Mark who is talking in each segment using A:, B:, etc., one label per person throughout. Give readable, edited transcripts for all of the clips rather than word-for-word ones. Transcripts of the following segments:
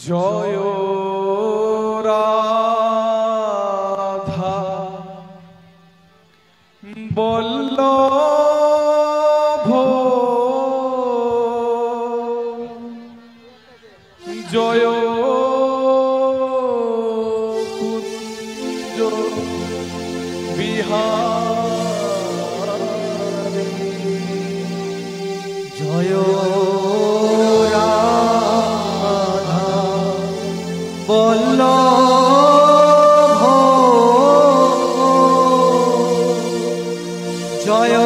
A: জয় রাধা বল্লভ জয় কুঞ্জ বিহারী
B: জয় রাধা বল্লভ জয়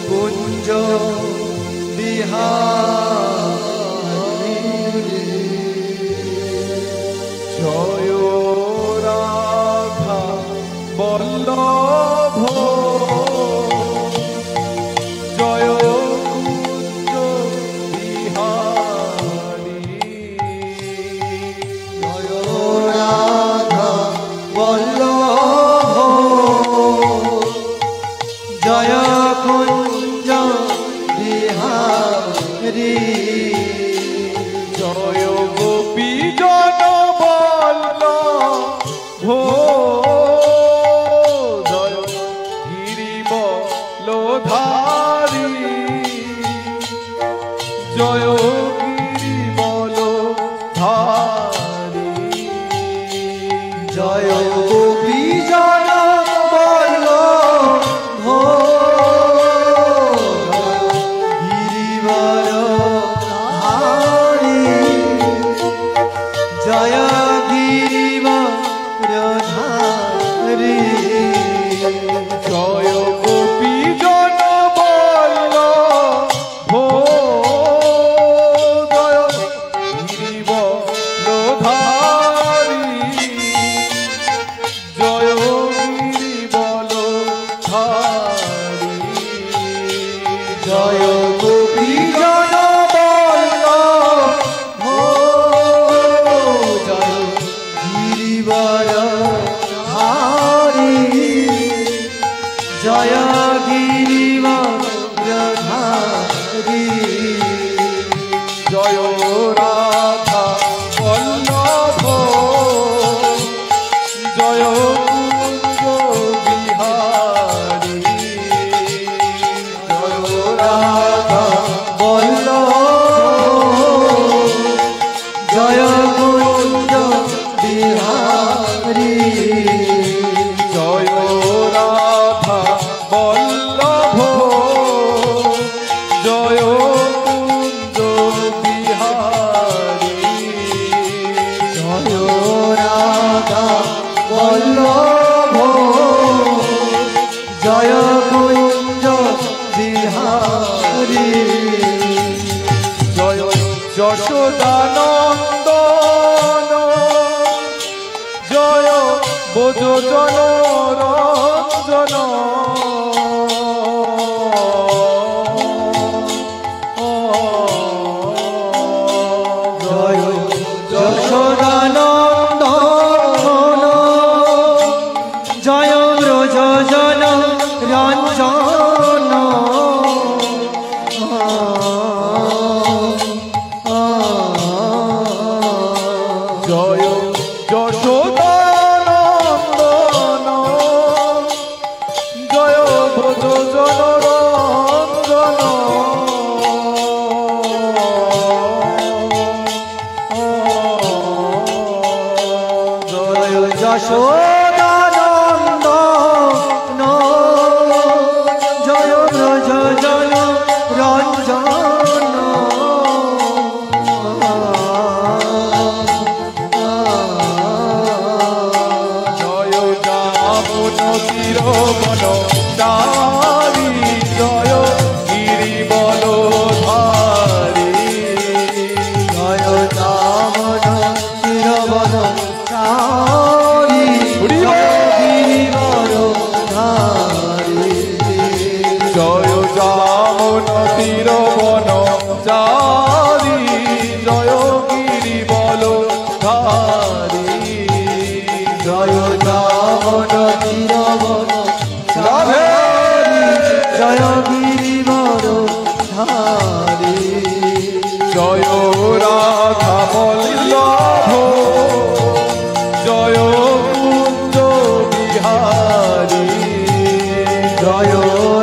B: কুঞ্জ বিহারী
A: জয় রাধা বল্লভ জয় কুঞ্জ বিহারী
B: জয় রাধা বল্লভ জয় কুঞ্জ বিহারী
A: জয় গোপী জন বল্লভ জয় গিরিবলধারী জয় গিরিবলধারী
B: জয় গোপী জন বল্লভ গিরিবরধারী জয় গিরিবরধারী
A: জয় গোপী জন বল্লভ জয় গিরিবলধারী জয় গিরিবলধারী
B: জয় গোপী জন বল্লভ জয় গিরিবরধারী জয় গিরিবরধারী
A: জয় রাধা বল্লভ জয় কুঞ্জ বিহারী জয় রাধা
B: বল্লভ জয় কুঞ্জ বিহারী
A: জয় রাধা বল্লভ জয় কুঞ্জ বিহারী
B: জয় রাধা বল্লভ জয় কুঞ্জ বিহারী
A: জয় যশোদানন্দন জয় বোধজন রঞ্জন
B: জয় যশোদানন্দন জয় ব্রজজন রঞ্জন
A: জয় যশোদানন্দন জয় বোধজন রঞ্জন
B: জয় যশোদানন্দন জয় ব্রজজন রঞ্জন
A: জয় যামন তিরবন তারি জয় গিরিবলধারী
B: জয় দামন তিরবন চারি জয় গিরিবরধারী
A: জয় যামন তিরবন চারি জয় গিরিবলধারী
B: জয় দামন তিরবন
A: রাধে
B: জয় গিরি গিরিবর ধারী
A: জয় রাধা বল্লভ জয় কুঞ্জ বিহারী
B: জয়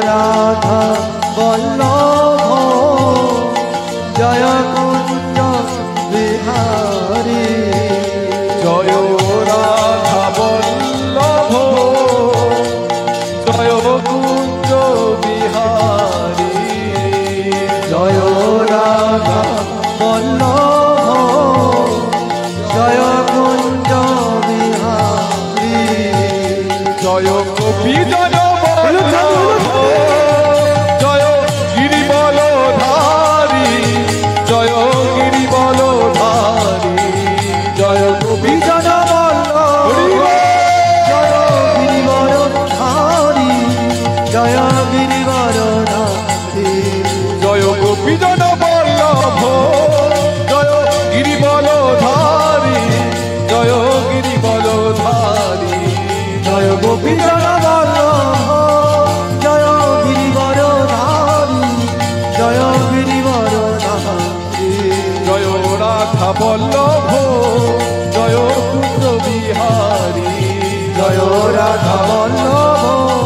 B: রাধা বল্লভ জয় কুঞ্জ বিহারী
A: জয় রাধা বল্লভ জয় কুঞ্জ বিহারী
B: জয় রাধা বল্লভ জয় কুঞ্জ বিহারী
A: জয় কবি জন বল্লভ জয় গিরিবল ধারী জয় গিরিবল ধারী জয় কবি
B: বিজন বল্লভ জয় গিরিবর ধারী জয় গিরিবর ধারী
A: জয় গোপী জন বল্লভ জয় গিরিবল ধারী জয় গিরিবল ধারী
B: জয় গোপী জন বল্লভ জয় গিরিবর ধারী জয় গিরিবর ধারী
A: জয় রাধা বল্লভ জয় কুঞ্জ বিহারী
B: জয় রাধা বল্লভ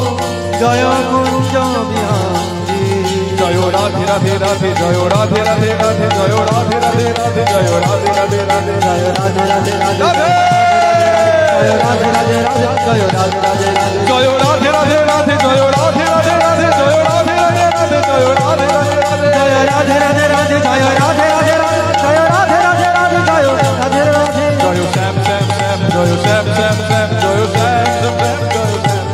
B: জয় কুঞ্জ বিহারী
A: জয় রাধে রাধে রাধে জয় রাধে রাধে রাধে জয় রাধে রাধে রাধে জয় রাধে রাধে রাধে
B: জয় রাধে রাধে রাধে
A: রাধে
B: জয় রাধে রাধে রাধে জয় রাধে রাধে রাধে
A: জয় রাধে রাধে রাধে জয় রাধে রাধে রাধে জয় রাধে রাধে রাধে জয় রাধে রাধে রাধে
B: জয় রাধে রাধে রাধে জয় রাধে রাধে রাধে জয় রাধে রাধে রাধে জয় রাধে রাধে
A: জয় শ্যাম শ্যাম শ্যাম জয় শ্যাম শ্যাম শ্যাম জয় শ্যাম শ্যাম শ্যাম জয় শ্যাম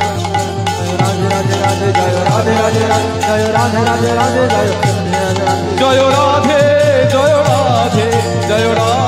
B: রাধে রাধে রাধে জয় রাধে রাধে রাধে জয় রাধে রাধে রাধে জয় রাধে রাধে
A: জয় রাধে জয় রাধে জয় রাধে